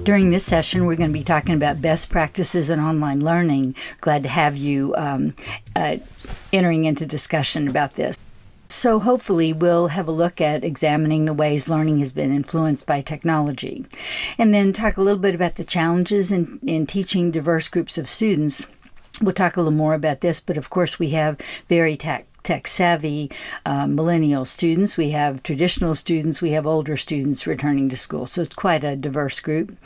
During this session, we're going to be talking about best practices in online learning. Glad to have you entering into discussion about this. So hopefully we'll have a look at examining the ways learning has been influenced by technology, and then talk a little bit about the challenges in teaching diverse groups of students. We'll talk a little more about this, but of course we have very tech-savvy millennial students, we have traditional students, we have older students returning to school. So it's quite a diverse group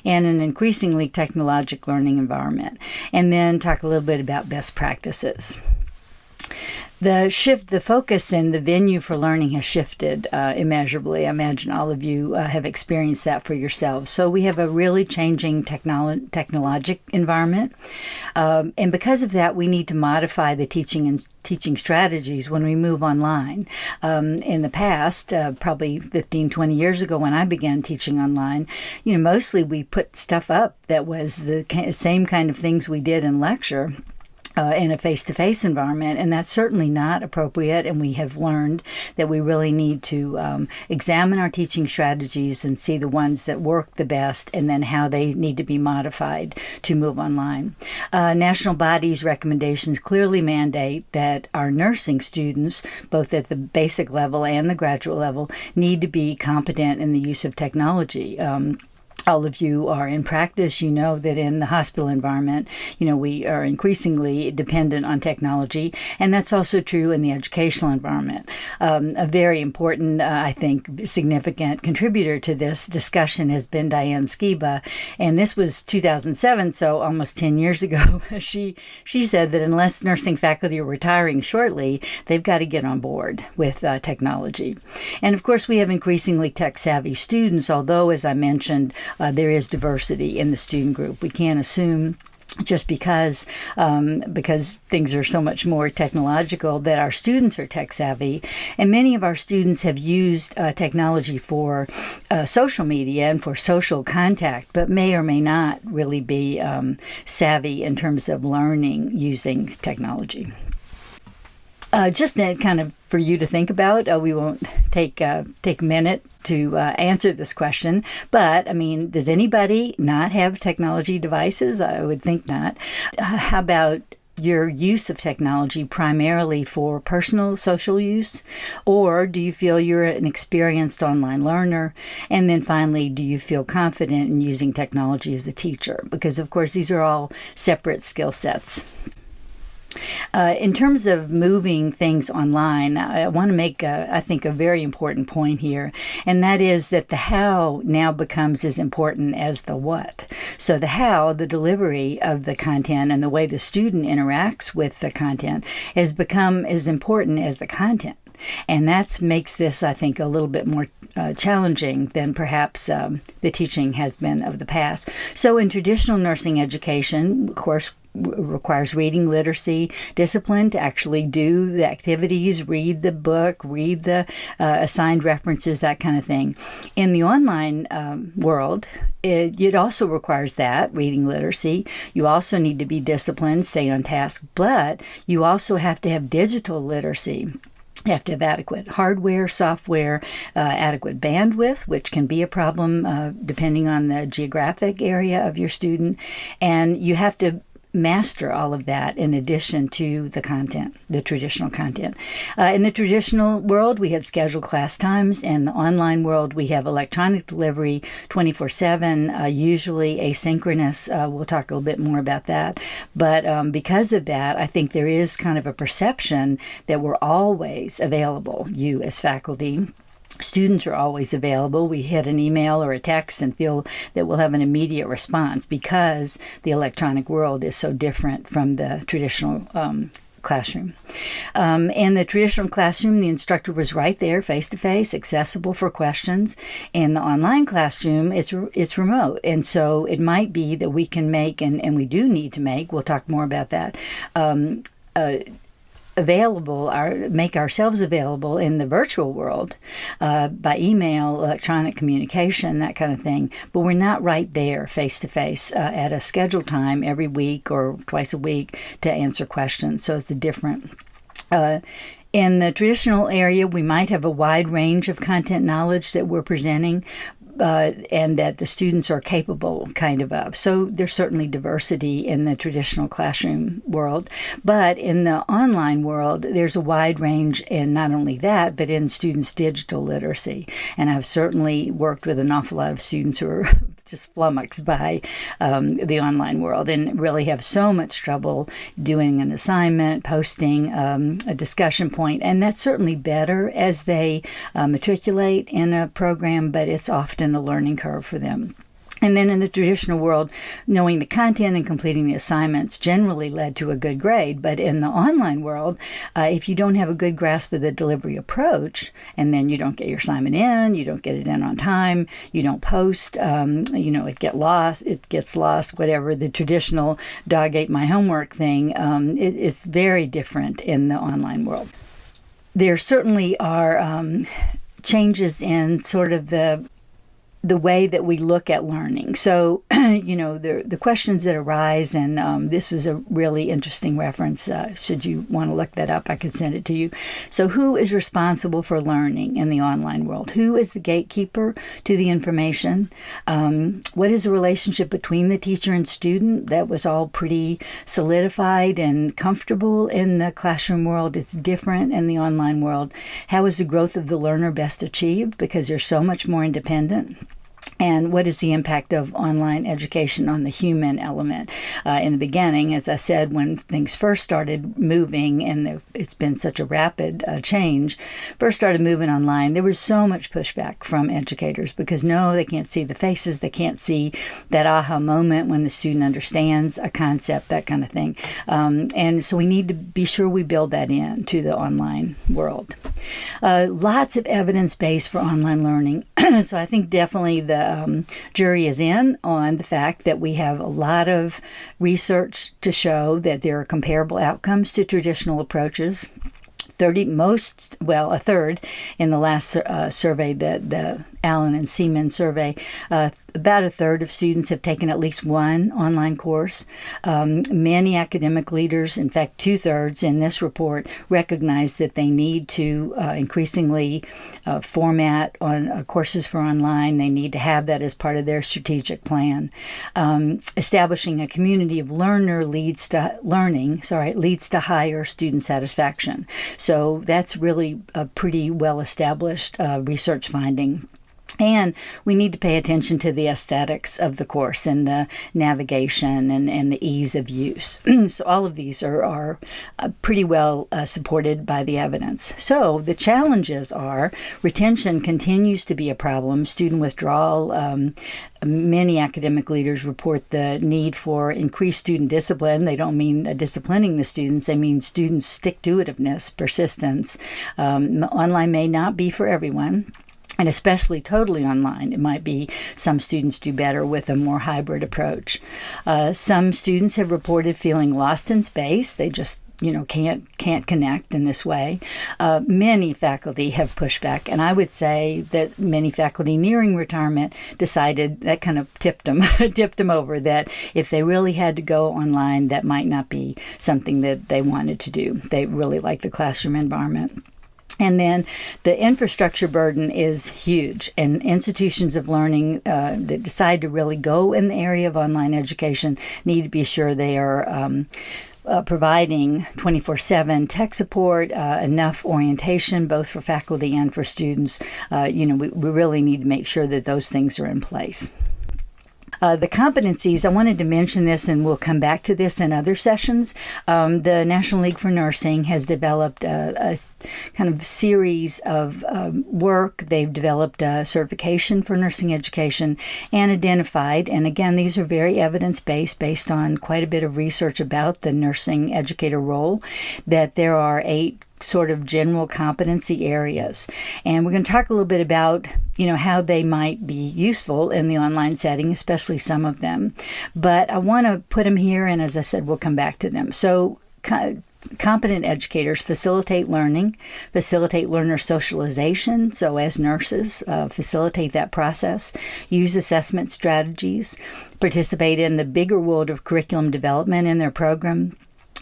and an increasingly technological learning environment. And then talk a little bit about best practices. The focus and the venue for learning has shifted immeasurably. I imagine all of you have experienced that for yourselves. So we have a really changing technologic environment. And because of that, we need to modify the teaching strategies when we move online. In the past, probably 15, 20 years ago when I began teaching online, mostly we put stuff up that was the same kind of things we did in lecture. In a face-to-face environment, and that's certainly not appropriate, and we have learned that we really need to examine our teaching strategies and see the ones that work the best and then how they need to be modified to move online. National bodies' recommendations clearly mandate that our nursing students, both at the basic level and the graduate level, need to be competent in the use of technology. All of you are in practice. You know that in the hospital environment, we are increasingly dependent on technology, and that's also true in the educational environment. A very important, I think, significant contributor to this discussion has been Diane Skiba, and this was 2007, so almost 10 years ago. She said that unless nursing faculty are retiring shortly, they've got to get on board with technology. And of course, we have increasingly tech-savvy students, although, as I mentioned, there is diversity in the student group. We can't assume just because things are so much more technological that our students are tech savvy. And many of our students have used technology for social media and for social contact, but may or may not really be savvy in terms of learning using technology. Just kind of for you to think about, we won't take a minute to answer this question, but does anybody not have technology devices? I would think not. How about your use of technology primarily for personal social use? Or do you feel you're an experienced online learner? And then finally, do you feel confident in using technology as a teacher? Because of course, these are all separate skill sets. In terms of moving things online, I want to make, I think, a very important point here, and that is that the how now becomes as important as the what. So the how, the delivery of the content and the way the student interacts with the content has become as important as the content. And that makes this, I think, a little bit more challenging than perhaps the teaching has been of the past. So in traditional nursing education, of course, requires reading literacy, discipline to actually do the activities, read the book, read the assigned references, that kind of thing. In the online world, it also requires that, reading literacy. You also need to be disciplined, stay on task, but you also have to have digital literacy. You have to have adequate hardware, software, adequate bandwidth, which can be a problem depending on the geographic area of your student. And you have to master all of that in addition to the content, the traditional content. In the traditional world, we had scheduled class times. In the online world, we have electronic delivery 24/7, usually asynchronous. We'll talk a little bit more about that. But because of that, I think there is kind of a perception that we're always available, you as faculty. Students are always available. We hit an email or a text and feel that we'll have an immediate response because the electronic world is so different from the traditional classroom. In the traditional classroom, the instructor was right there, face-to-face, accessible for questions. In the online classroom, it's remote. And so it might be that we can make, and we do need to make, we'll talk more about that, make ourselves available in the virtual world by email, electronic communication, that kind of thing. But we're not right there face-to-face at a scheduled time every week or twice a week to answer questions. So it's a different. In the traditional area, we might have a wide range of content knowledge that we're presenting, and that the students are capable kind of. So there's certainly diversity in the traditional classroom world, but in the online world, there's a wide range in not only that, but in students' digital literacy. And I've certainly worked with an awful lot of students who are just flummoxed by the online world and really have so much trouble doing an assignment, posting a discussion point. And that's certainly better as they matriculate in a program, but it's often a learning curve for them. And then in the traditional world, knowing the content and completing the assignments generally led to a good grade. But in the online world, if you don't have a good grasp of the delivery approach, and then you don't get your assignment in, you don't get it in on time, you don't post, it gets lost, whatever, the traditional dog ate my homework thing, it's very different in the online world. There certainly are changes in sort of the way that we look at learning. So, the questions that arise, and this is a really interesting reference. Should you want to look that up, I can send it to you. So who is responsible for learning in the online world? Who is the gatekeeper to the information? What is the relationship between the teacher and student? That was all pretty solidified and comfortable in the classroom world. It's different in the online world. How is the growth of the learner best achieved? Because they're so much more independent. And what is the impact of online education on the human element? In the beginning, as I said, when things first started moving, and it's been such a rapid change, first started moving online, there was so much pushback from educators because, no, they can't see the faces, they can't see that aha moment when the student understands a concept, that kind of thing. And so we need to be sure we build that in to the online world. Lots of evidence base for online learning. So I think definitely the jury is in on the fact that we have a lot of research to show that there are comparable outcomes to traditional approaches. A third in the last survey, the Allen and Seaman survey, about a third of students have taken at least one online course. Many academic leaders, in fact, 2/3 in this report, recognize that they need to increasingly format on courses for online. They need to have that as part of their strategic plan. Establishing a community of learner leads to higher student satisfaction. So that's really a pretty well-established research finding. And we need to pay attention to the aesthetics of the course and the navigation and the ease of use. So all of these are pretty well supported by the evidence. So the challenges are retention continues to be a problem, student withdrawal. Many academic leaders report the need for increased student discipline. They don't mean disciplining the students. They mean students' stick-to-itiveness, persistence. Online may not be for everyone. And especially totally online, it might be some students do better with a more hybrid approach. Some students have reported feeling lost in space. They just can't connect in this way. Many faculty have pushed back, and I would say that many faculty nearing retirement decided that kind of tipped them over, that if they really had to go online, that might not be something that they wanted to do. They really like the classroom environment. And then the infrastructure burden is huge, and institutions of learning that decide to really go in the area of online education need to be sure they are providing 24/7 tech support, enough orientation, both for faculty and for students. We really need to make sure that those things are in place. The competencies, I wanted to mention this, and we'll come back to this in other sessions. The National League for Nursing has developed a kind of series of work. They've developed a certification for nursing education and identified, and again, these are very evidence-based, based on quite a bit of research about the nursing educator role, that there are 8 sort of general competency areas. And we're going to talk a little bit about, how they might be useful in the online setting, especially some of them. But I want to put them here, and as I said, we'll come back to them. So competent educators facilitate learning, facilitate learner socialization. So as nurses, facilitate that process, use assessment strategies, participate in the bigger world of curriculum development in their program.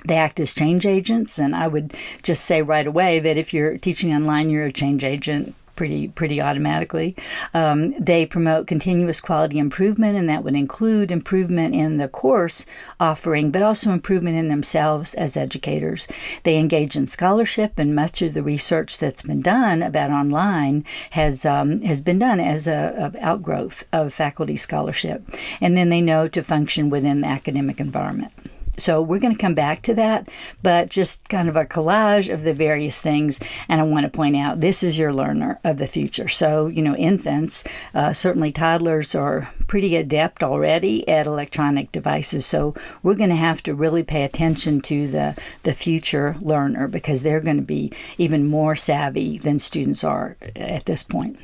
They act as change agents, and I would just say right away that if you're teaching online, you're a change agent pretty automatically. They promote continuous quality improvement, and that would include improvement in the course offering, but also improvement in themselves as educators. They engage in scholarship, and much of the research that's been done about online has been done as a outgrowth of faculty scholarship. And then they know to function within the academic environment. So we're going to come back to that, but just kind of a collage of the various things. And I want to point out, this is your learner of the future. So, infants, certainly toddlers, are pretty adept already at electronic devices. So we're going to have to really pay attention to the future learner, because they're going to be even more savvy than students are at this point.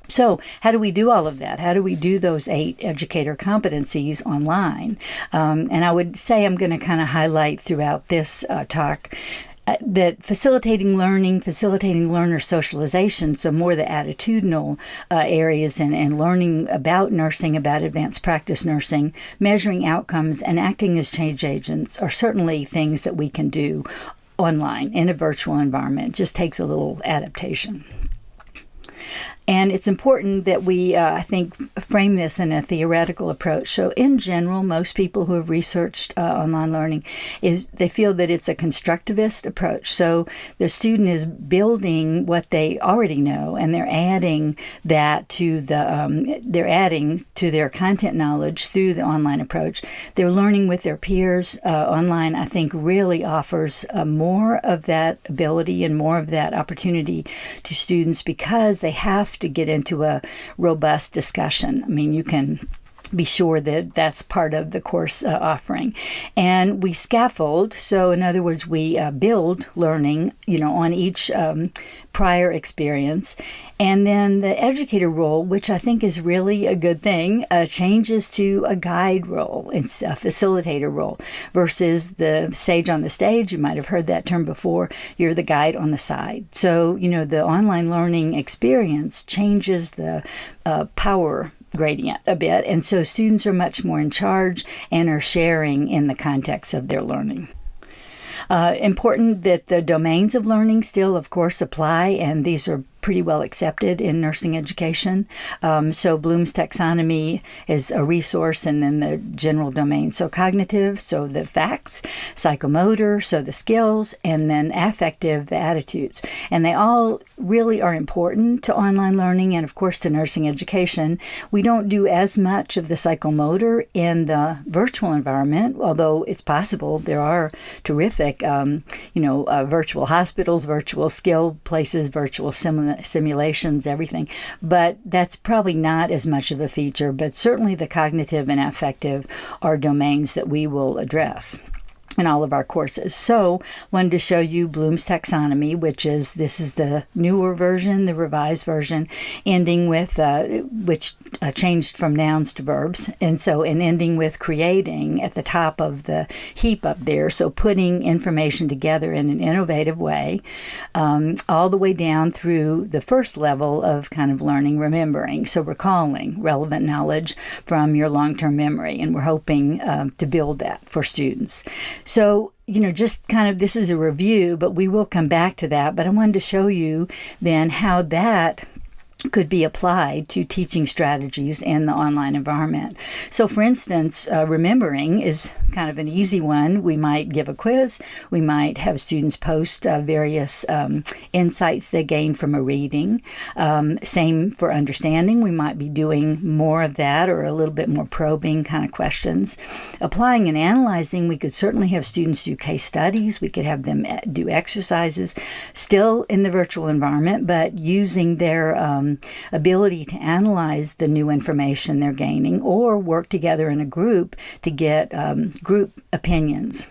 So how do we do all of that? How do we do those 8 educator competencies online? And I would say I'm going to kind of highlight throughout this talk that facilitating learner socialization, so more the attitudinal areas and learning about nursing, about advanced practice nursing, measuring outcomes, and acting as change agents are certainly things that we can do online in a virtual environment. It just takes a little adaptation. And it's important that we, I think, frame this in a theoretical approach. So in general, most people who have researched online learning, they feel that it's a constructivist approach. So the student is building what they already know, and they're adding that to their content knowledge through the online approach. They're learning with their peers. Online, I think, really offers more of that ability and more of that opportunity to students, because they have to get into a robust discussion. I mean, you can be sure that that's part of the course offering. And we scaffold, so in other words, we build learning, on each prior experience. And then the educator role, which I think is really a good thing, changes to a guide role, it's a facilitator role, versus the sage on the stage. You might have heard that term before. You're the guide on the side. So, the online learning experience changes the power gradient a bit. And so students are much more in charge and are sharing in the context of their learning. Important that the domains of learning still, of course, apply, and these are pretty well accepted in nursing education. So Bloom's taxonomy is a resource, and then the general domain. So cognitive, so the facts; psychomotor, so the skills; and then affective, the attitudes. And they all really are important to online learning and, of course, to nursing education. We don't do as much of the psychomotor in the virtual environment, although it's possible. There are terrific, virtual hospitals, virtual skill places, virtual simulations, everything. But that's probably not as much of a feature. But certainly the cognitive and affective are domains that we will address in all of our courses. So wanted to show you Bloom's taxonomy, this is the newer version, the revised version, ending with, which changed from nouns to verbs. And ending with creating at the top of the heap up there. So putting information together in an innovative way, all the way down through the first level of kind of learning, remembering. So recalling relevant knowledge from your long-term memory. And we're hoping to build that for students. So, just kind of, this is a review, but we will come back to that. But I wanted to show you then how that could be applied to teaching strategies in the online environment. So, for instance, remembering is kind of an easy one. We might give a quiz. We might have students post various insights they gain from a reading. Same for understanding. We might be doing more of that, or a little bit more probing kind of questions. Applying and analyzing, we could certainly have students do case studies. We could have them do exercises, still in the virtual environment, but using their ability to analyze the new information they're gaining, or work together in a group to get group opinions.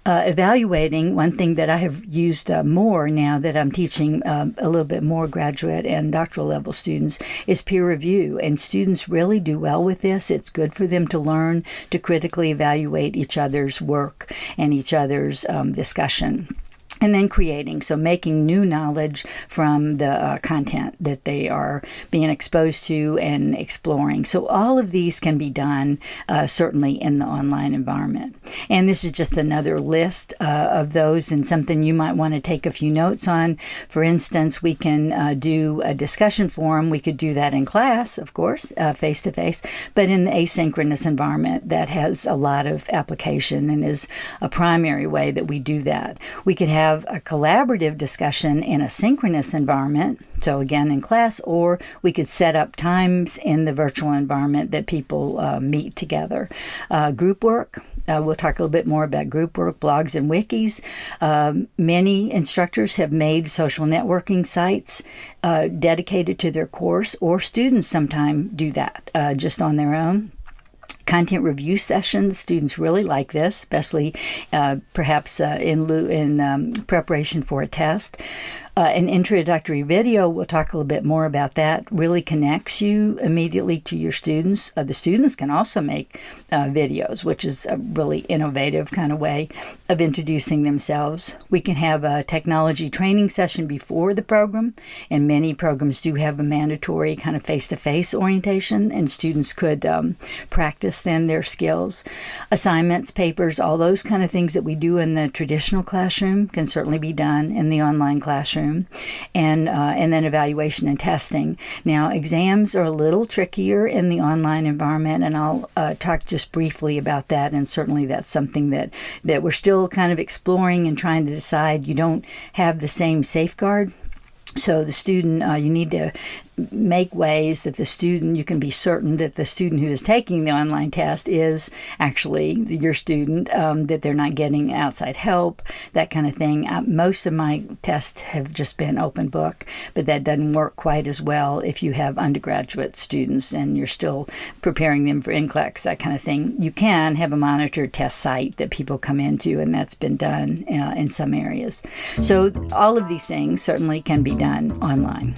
Evaluating, one thing that I have used more now that I'm teaching a little bit more graduate and doctoral level students, is peer review. And students really do well with this. It's good for them to learn to critically evaluate each other's work and each other's discussion. And then creating, so making new knowledge from the content that they are being exposed to and exploring. So all of these can be done certainly in the online environment. And this is just another list of those, and something you might want to take a few notes on. For instance, we can do a discussion forum. We could do that in class, of course, face-to-face, but in the asynchronous environment that has a lot of application and is a primary way that we do that. We could have a collaborative discussion in a synchronous environment, so again in class, or we could set up times in the virtual environment that people meet together. Group work. We'll talk a little bit more about group work, blogs, and wikis. Many instructors have made social networking sites dedicated to their course, or students sometimes do that just on their own. Content review sessions, students really like this, especially perhaps in preparation for a test. An introductory video, we'll talk a little bit more about that, really connects you immediately to your students. The students can also make videos, which is a really innovative kind of way of introducing themselves. We can have a technology training session before the program, and many programs do have a mandatory kind of face-to-face orientation, and students could practice then their skills. Assignments, papers, all those kind of things that we do in the traditional classroom can certainly be done in the online classroom. And then evaluation and testing. Now, exams are a little trickier in the online environment, and I'll talk just briefly about that. And certainly that's something that we're still kind of exploring and trying to decide. You don't have the same safeguard. So the student, you need to make ways that the student, you can be certain that the student who is taking the online test is actually your student, that they're not getting outside help, that kind of thing. Most of my tests have just been open book, but that doesn't work quite as well if you have undergraduate students and you're still preparing them for NCLEX, that kind of thing. You can have a monitored test site that people come into, and that's been done in some areas. So all of these things certainly can be done online.